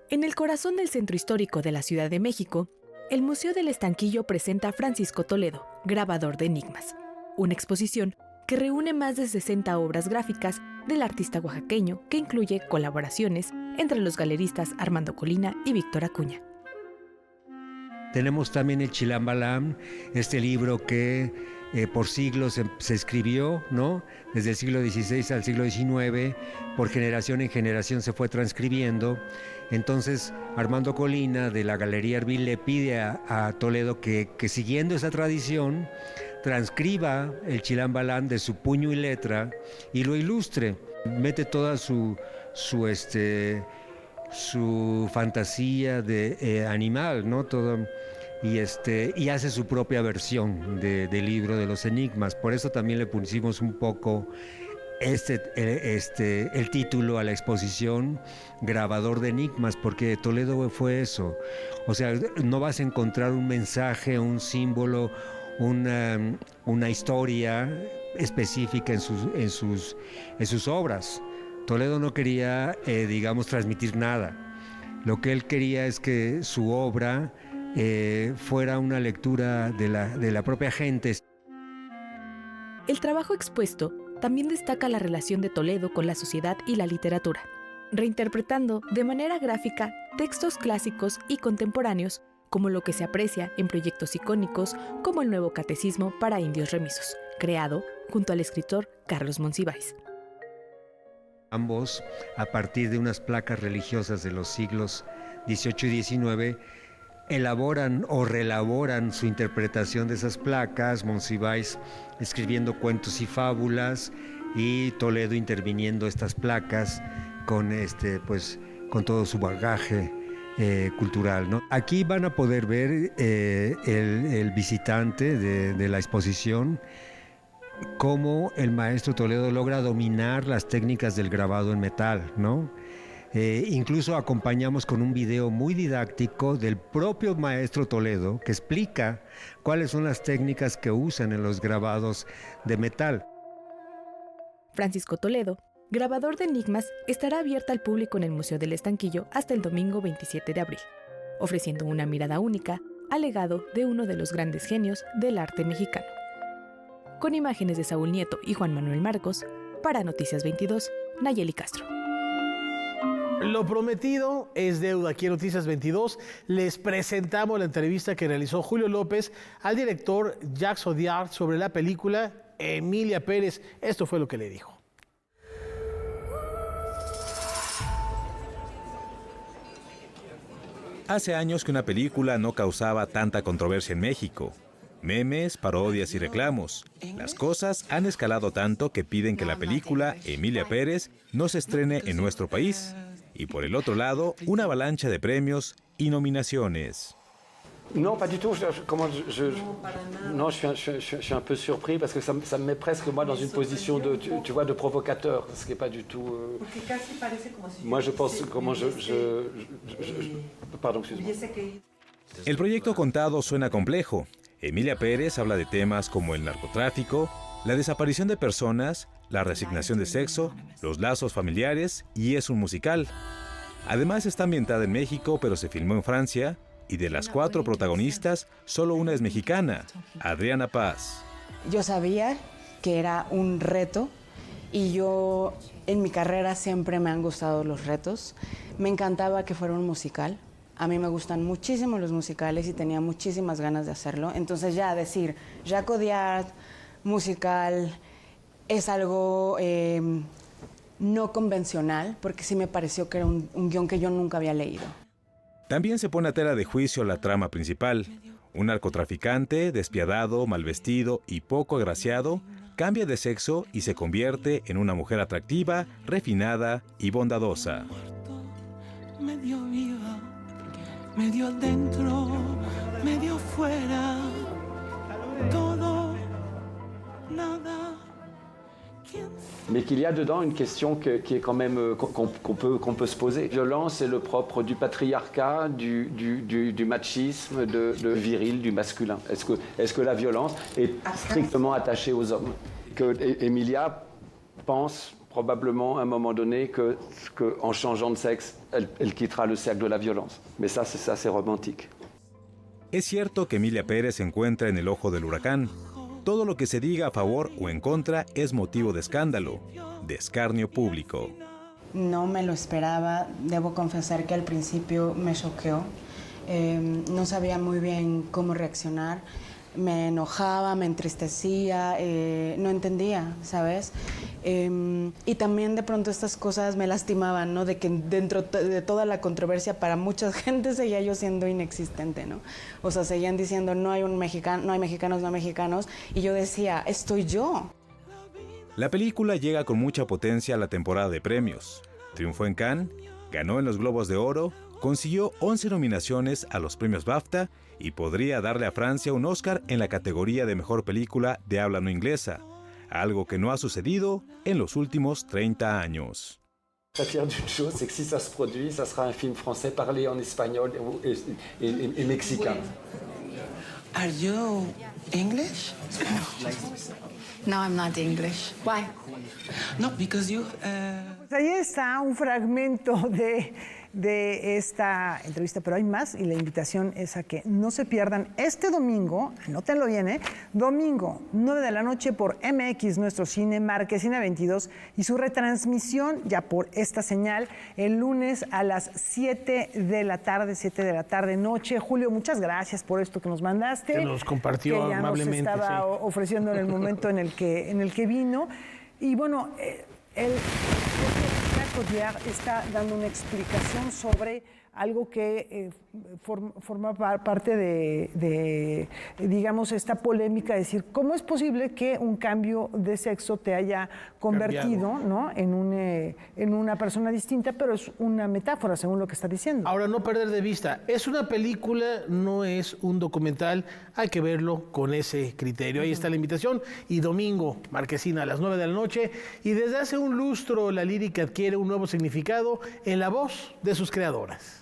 En el corazón del centro histórico de la Ciudad de México, el Museo del Estanquillo presenta a Francisco Toledo, grabador de enigmas, una exposición que reúne más de 60 obras gráficas del artista oaxaqueño que incluye colaboraciones entre los galeristas Armando Colina y Víctor Acuña. Tenemos también el Chilambalam, este libro que por siglos se escribió, ¿no? Desde el siglo XVI al siglo XIX, por generación en generación se fue transcribiendo. Entonces Armando Colina de la Galería Erbil le pide a Toledo que siguiendo esa tradición transcriba el Chilambalam de su puño y letra y lo ilustre, mete toda su fantasía de animal, ¿no? Todo, y hace su propia versión del libro de los enigmas. Por eso también le pusimos un poco el título a la exposición, Grabador de Enigmas, porque Toledo fue eso. O sea, no vas a encontrar un mensaje, un símbolo, una historia específica en sus obras. Toledo no quería, transmitir nada. Lo que él quería es que su obra fuera una lectura de la propia gente. El trabajo expuesto también destaca la relación de Toledo con la sociedad y la literatura, reinterpretando de manera gráfica textos clásicos y contemporáneos, como lo que se aprecia en proyectos icónicos como el Nuevo Catecismo para Indios Remisos, creado junto al escritor Carlos Monsiváis. Ambos, a partir de unas placas religiosas de los siglos XVIII y XIX, elaboran o reelaboran su interpretación de esas placas, Monsiváis escribiendo cuentos y fábulas y Toledo interviniendo estas placas con, con todo su bagaje cultural, ¿no? Aquí van a poder ver el visitante de la exposición cómo el maestro Toledo logra dominar las técnicas del grabado en metal, ¿no? Incluso acompañamos con un video muy didáctico del propio maestro Toledo que explica cuáles son las técnicas que usan en los grabados de metal. Francisco Toledo, grabador de enigmas, estará abierta al público en el Museo del Estanquillo hasta el domingo 27 de abril, ofreciendo una mirada única al legado de uno de los grandes genios del arte mexicano. Con imágenes de Saúl Nieto y Juan Manuel Marcos, para Noticias 22, Nayeli Castro. Lo prometido es deuda. Aquí en Noticias 22 les presentamos la entrevista que realizó Julio López al director Jacques Audiard sobre la película Emilia Pérez. Esto fue lo que le dijo. Hace años que una película no causaba tanta controversia en México. Memes, parodias y reclamos. Las cosas han escalado tanto que piden que la película Emilia Pérez no se estrene en nuestro país. Y por el otro lado, una avalancha de premios y nominaciones. Non, pas du tout. Non, je suis un peu surpris parce que ça me met presque moi dans une position de, tu vois, de provocateur, ce qui n'est pas du tout. Moi, je pense comment pardon, excuse-moi. El proyecto contado suena complejo. Emilia Pérez habla de temas como el narcotráfico, la desaparición de personas, la reasignación de sexo, los lazos familiares y es un musical. Además está ambientada en México, pero se filmó en Francia y de las 4 protagonistas, solo una es mexicana, Adriana Paz. Yo sabía que era un reto y yo en mi carrera siempre me han gustado los retos. Me encantaba que fuera un musical. A mí me gustan muchísimo los musicales y tenía muchísimas ganas de hacerlo. Entonces ya decir, Jacques Audiard, musical, es algo no convencional, porque sí me pareció que era un guión que yo nunca había leído. También se pone a tela de juicio la trama principal. Un narcotraficante, despiadado, mal vestido y poco agraciado, cambia de sexo y se convierte en una mujer atractiva, refinada y bondadosa. Medio viva, medio dentro, medio fuera, todo, nada. Mais qu'il y a dedans une question qui est quand même qu'on peut se poser. Violence, c'est le propre du patriarcat, du machisme, de viril, du masculin. Est-ce que la violence est strictement attachée aux hommes? Que Emilia pense probablement à un moment donné que en changeant de sexe, elle quittera le cercle de la violence. Mais ça c'est romantique. Es cierto que Emilia Pérez se encuentra en el ojo del huracán. Todo lo que se diga a favor o en contra es motivo de escándalo, de escarnio público. No me lo esperaba, debo confesar que al principio me choqueó. No sabía muy bien cómo reaccionar. Me enojaba, me entristecía, no entendía, ¿sabes? Y también de pronto estas cosas me lastimaban, ¿no? De que dentro de toda la controversia para mucha gente seguía yo siendo inexistente, ¿no? O sea, seguían diciendo no hay mexicanos, y yo decía, estoy yo. La película llega con mucha potencia a la temporada de premios. Triunfó en Cannes, ganó en los Globos de Oro, consiguió 11 nominaciones a los premios BAFTA y podría darle a Francia un Oscar en la categoría de Mejor Película de Habla No Inglesa, algo que no ha sucedido en los últimos 30 años. J'affirme d'une chose, c'est que si ça se produit, ça sera un film français parlé en espagnol et mexicain. Are you English? No, I'm not English. Why? No, because you... Pues ahí está un fragmento de esta entrevista, pero hay más y la invitación es a que no se pierdan este domingo, anótenlo bien, domingo, 9 de la noche por MX, nuestro cine, Marquesina 22, y su retransmisión ya por esta señal el lunes a las 7 de la tarde, noche. Julio, muchas gracias por esto que nos mandaste. Que nos compartió que ya amablemente. Nos estaba ofreciendo en el momento en el que vino. Y bueno, Cotillard está dando una explicación sobre algo que forma parte de, digamos, esta polémica, decir, ¿cómo es posible que un cambio de sexo te haya convertido, ¿no?, en una persona distinta? Pero es una metáfora, según lo que está diciendo. Ahora, no perder de vista, es una película, no es un documental, hay que verlo con ese criterio. Ahí está la invitación. Y domingo, Marquesina, a las 9 de la noche. Y desde hace un lustro, la lírica adquiere un nuevo significado en la voz de sus creadoras.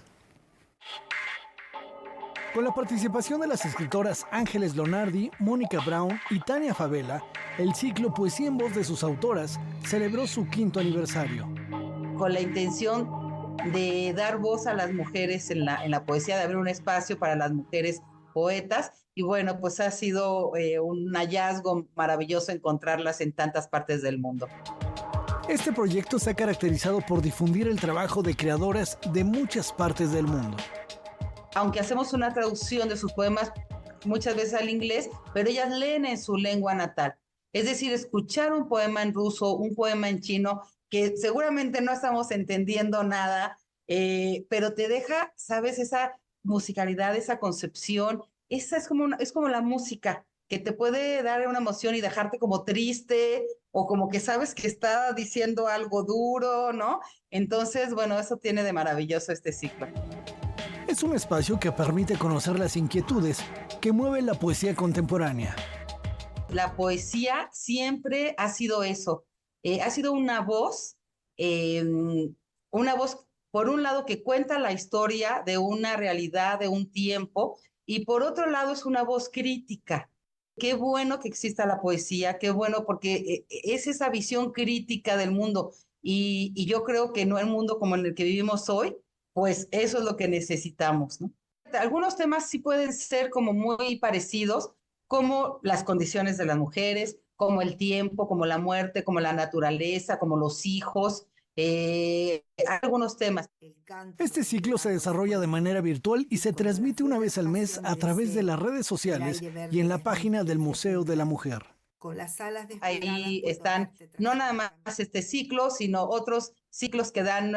Con la participación de las escritoras Ángeles Lonardi, Mónica Brown y Tania Favela, el ciclo Poesía en voz de sus autoras celebró su 5º aniversario. Con la intención de dar voz a las mujeres en la poesía, de abrir un espacio para las mujeres poetas, y bueno, pues ha sido un hallazgo maravilloso encontrarlas en tantas partes del mundo. Este proyecto se ha caracterizado por difundir el trabajo de creadoras de muchas partes del mundo. Aunque hacemos una traducción de sus poemas muchas veces al inglés, pero ellas leen en su lengua natal. Es decir, escuchar un poema en ruso, un poema en chino, que seguramente no estamos entendiendo nada, pero te deja, ¿sabes?, esa musicalidad, esa concepción. Esa es como la música, que te puede dar una emoción y dejarte como triste, o como que sabes que está diciendo algo duro, ¿no? Entonces, bueno, eso tiene de maravilloso este ciclo. Es un espacio que permite conocer las inquietudes que mueven la poesía contemporánea. La poesía siempre ha sido eso, ha sido una voz, por un lado que cuenta la historia de una realidad, de un tiempo, y por otro lado es una voz crítica. Qué bueno que exista la poesía, qué bueno, porque es esa visión crítica del mundo, y yo creo que no el mundo como en el que vivimos hoy, pues eso es lo que necesitamos, ¿no? Algunos temas sí pueden ser como muy parecidos, como las condiciones de las mujeres, como el tiempo, como la muerte, como la naturaleza, como los hijos, algunos temas. Este ciclo se desarrolla de manera virtual y se transmite una vez al mes a través de las redes sociales y en la página del Museo de la Mujer. Ahí están no nada más este ciclo, sino otros ciclos que dan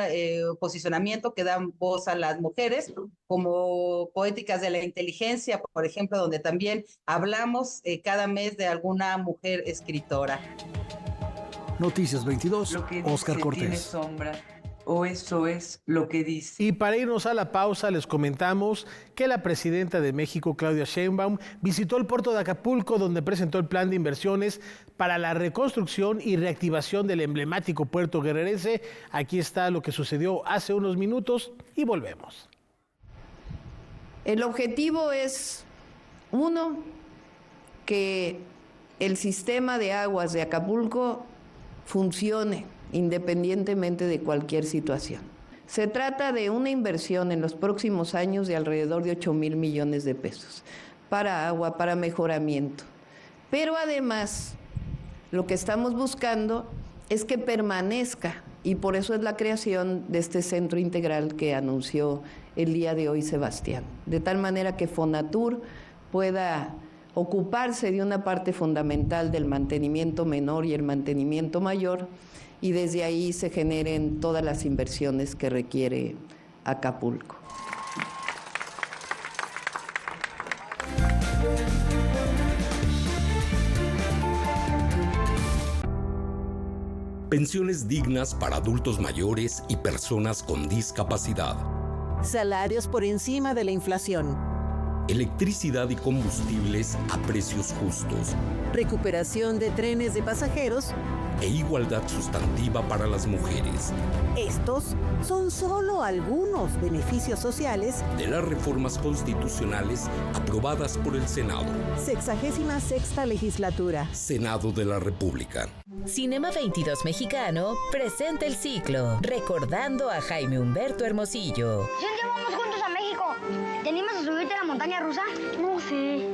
posicionamiento, que dan voz a las mujeres, como Poéticas de la Inteligencia, por ejemplo, donde también hablamos cada mes de alguna mujer escritora. Noticias 22, Óscar Cortés. Tiene sombra, o eso es lo que dice. Y para irnos a la pausa, les comentamos que la presidenta de México, Claudia Sheinbaum, visitó el puerto de Acapulco, donde presentó el plan de inversiones para la reconstrucción y reactivación del emblemático puerto guerrerense. Aquí está lo que sucedió hace unos minutos y volvemos. El objetivo es, uno, que el sistema de aguas de Acapulco funcione independientemente de cualquier situación. Se trata de una inversión en los próximos años de alrededor de 8,000 millones de pesos para agua, para mejoramiento. Pero además, lo que estamos buscando es que permanezca, y por eso es la creación de este centro integral que anunció el día de hoy Sebastián, de tal manera que Fonatur pueda ocuparse de una parte fundamental del mantenimiento menor y el mantenimiento mayor, y desde ahí se generen todas las inversiones que requiere Acapulco. Pensiones dignas para adultos mayores y personas con discapacidad. Salarios por encima de la inflación. Electricidad y combustibles a precios justos. Recuperación de trenes de pasajeros. E igualdad sustantiva para las mujeres. Estos son solo algunos beneficios sociales de las reformas constitucionales aprobadas por el Senado. 66ª legislatura. Senado de la República. Cinema 22 Mexicano presenta el ciclo Recordando a Jaime Humberto Hermosillo. ¿Sí vamos juntos a México? ¿Te animas a subirte a la montaña rusa? No sé.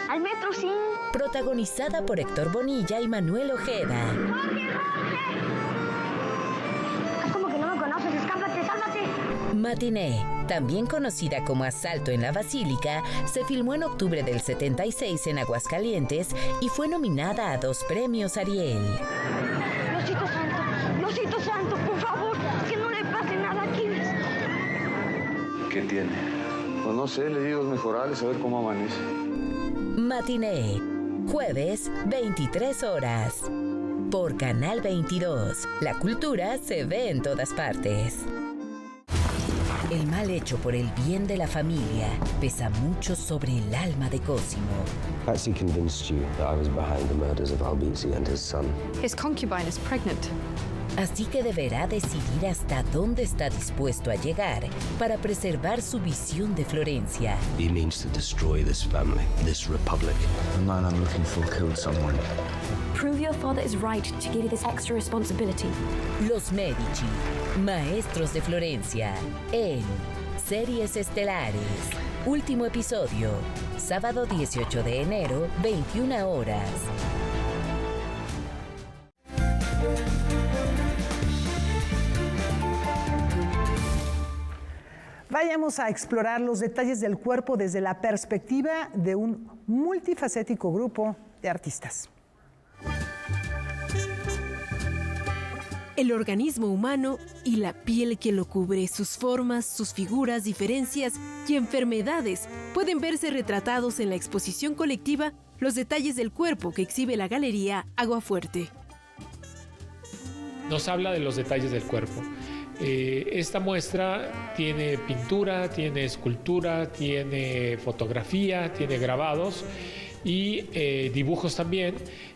Al metro sí. Protagonizada por Héctor Bonilla y Manuel Ojeda. Haz como que no me conoces, escápate, sálvate. Matiné, también conocida como Asalto en la Basílica, se filmó en octubre del 76 en Aguascalientes y fue nominada a 2 premios Ariel. Diosito Santo, por favor, tiene? Pues no sé, le di 2 mejorales a ver cómo amanece. Matiné, jueves, 23 horas. Por Canal 22, la cultura se ve en todas partes. El mal hecho por el bien de la familia pesa mucho sobre el alma de Cosimo. Patsy convinced you that I was behind the murders of Albizzi and his son. His concubine is pregnant. Así que deberá decidir hasta dónde está dispuesto a llegar para preservar su visión de Florencia. He means to destroy this family, this republic. The man I'm looking for killed someone. Prove your father is right to give you this extra responsibility. Los Medici, maestros de Florencia, en Series Estelares. Último episodio, sábado 18 de enero, 21 horas. Vayamos a explorar los detalles del cuerpo desde la perspectiva de un multifacético grupo de artistas. El organismo humano y la piel que lo cubre, sus formas, sus figuras, diferencias y enfermedades pueden verse retratados en la exposición colectiva Los detalles del cuerpo que exhibe la Galería Aguafuerte. Nos habla de los detalles del cuerpo. Esta muestra tiene pintura, tiene escultura, tiene fotografía, tiene grabados y dibujos también.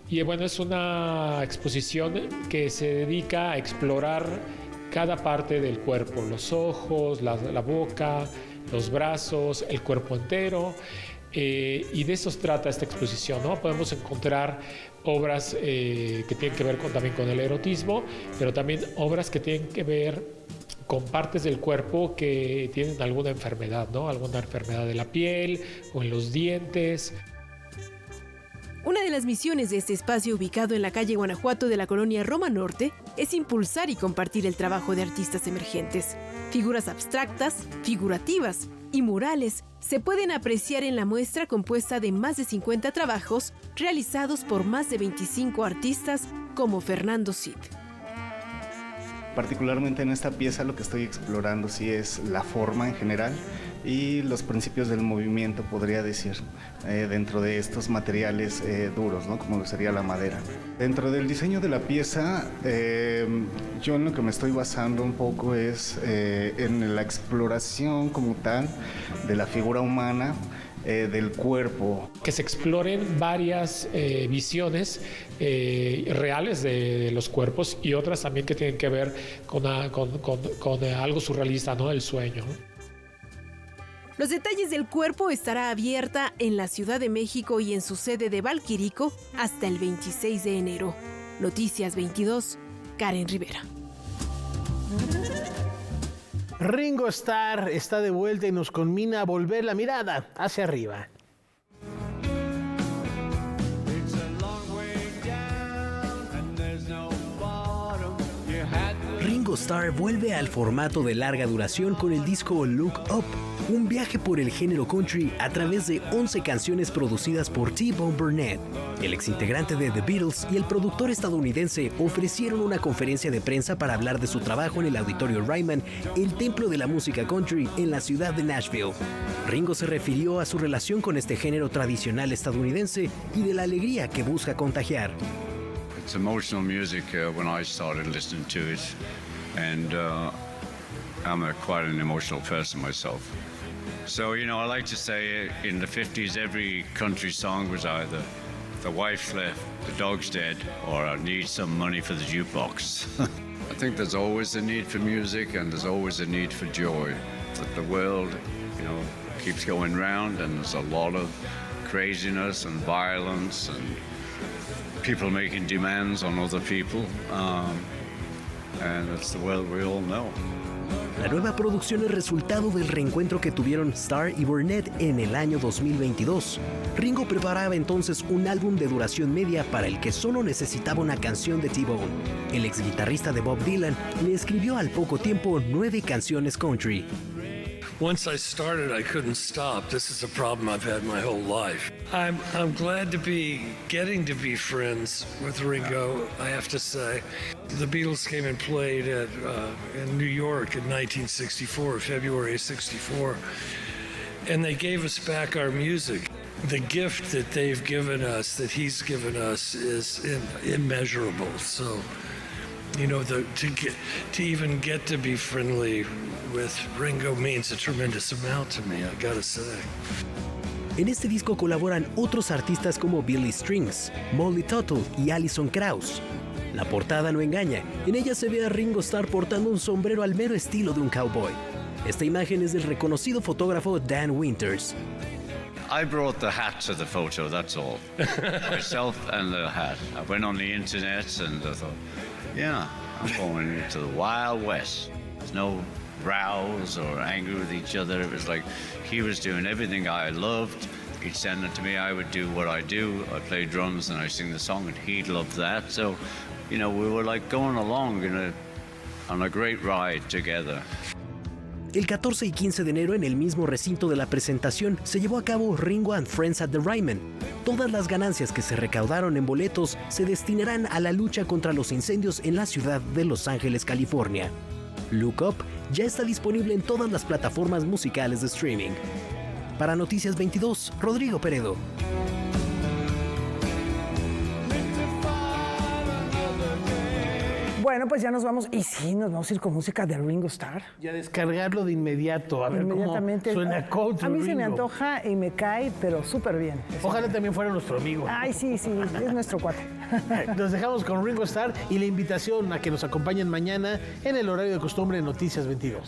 Y bueno, es una exposición que se dedica a explorar cada parte del cuerpo, los ojos, la boca, los brazos, el cuerpo entero. Y de eso trata esta exposición, ¿no? Podemos encontrar obras que tienen que ver también con el erotismo, pero también obras que tienen que ver con partes del cuerpo que tienen alguna enfermedad, ¿no? Alguna enfermedad de la piel o en los dientes. Una de las misiones de este espacio ubicado en la calle Guanajuato de la colonia Roma Norte es impulsar y compartir el trabajo de artistas emergentes. Figuras abstractas, figurativas y murales se pueden apreciar en la muestra compuesta de más de 50 trabajos realizados por más de 25 artistas como Fernando Cid. Particularmente en esta pieza lo que estoy explorando sí es la forma en general y los principios del movimiento, podría decir, dentro de estos materiales duros, ¿no? Como sería la madera. Dentro del diseño de la pieza, yo en lo que me estoy basando un poco es en la exploración como tal de la figura humana, del cuerpo. Que se exploren varias visiones reales de los cuerpos y otras también que tienen que ver con algo surrealista, ¿no? El sueño. Los detalles del cuerpo estará abierta en la Ciudad de México y en su sede de Valquirico hasta el 26 de enero. Noticias 22, Karen Rivera. Ringo Starr está de vuelta y nos conmina a volver la mirada hacia arriba. Ringo Starr vuelve al formato de larga duración con el disco Look Up, un viaje por el género country a través de 11 canciones producidas por T-Bone Burnett. El exintegrante de The Beatles y el productor estadounidense ofrecieron una conferencia de prensa para hablar de su trabajo en el Auditorio Ryman, el templo de la música country en la ciudad de Nashville. Ringo se refirió a su relación con este género tradicional estadounidense y de la alegría que busca contagiar. It's emotional music when I started listening to it, and I'm quite an emotional person myself. So, you know, I like to say in the 50s, every country song was either the wife's left, the dog's dead, or I need some money for the jukebox. I think there's always a need for music and there's always a need for joy. That the world, you know, keeps going round and there's a lot of craziness and violence and people making demands on other people. And it's the world we all know. La nueva producción es resultado del reencuentro que tuvieron Starr y Burnett en el año 2022. Ringo preparaba entonces un álbum de duración media para el que solo necesitaba una canción de T-Bone. El ex guitarrista de Bob Dylan le escribió al poco tiempo 9 canciones country. Once I started, I couldn't stop. This is a problem I've had my whole life. I'm glad to be getting to be friends with Ringo, I have to say. The Beatles came and played in New York in 1964, February 64, and they gave us back our music. The gift that they've given us, that he's given us, is immeasurable. So, you know, to even get to be friendly with Ringo means a tremendous amount to me, I gotta say. En este disco colaboran otros artistas como Billy Strings, Molly Tuttle y Alison Krauss. La portada no engaña, en ella se ve a Ringo Starr portando un sombrero al mero estilo de un cowboy. Esta imagen es del reconocido fotógrafo Dan Winters. I brought the hat to the photo, that's all. Myself and the hat. I went on the internet and I thought, yeah, I'm going to the Wild West. There's no rows or angry with each other. It was like he was doing everything I loved. He'd send it to me. I would do what I do. I play drums and I sing the song, and he'd love that. So, you know, we were like going along on a great ride together. El 14 y 15 de enero, en el mismo recinto de la presentación, se llevó a cabo Ringo and Friends at the Ryman. Todas las ganancias que se recaudaron en boletos se destinarán a la lucha contra los incendios en la ciudad de Los Ángeles, California. Look Up ya está disponible en todas las plataformas musicales de streaming. Para Noticias 22, Rodrigo Peredo. Bueno, pues ya nos vamos. Y sí, nos vamos a ir con música de Ringo Starr. Y a descargarlo de inmediato, a ver cómo suena Country A mí se Ringo. me antoja y me cae, pero súper bien. Ojalá también fuera nuestro amigo. Ay, sí, es nuestro cuate. Nos dejamos con Ringo Starr y la invitación a que nos acompañen mañana en el horario de costumbre en Noticias 22.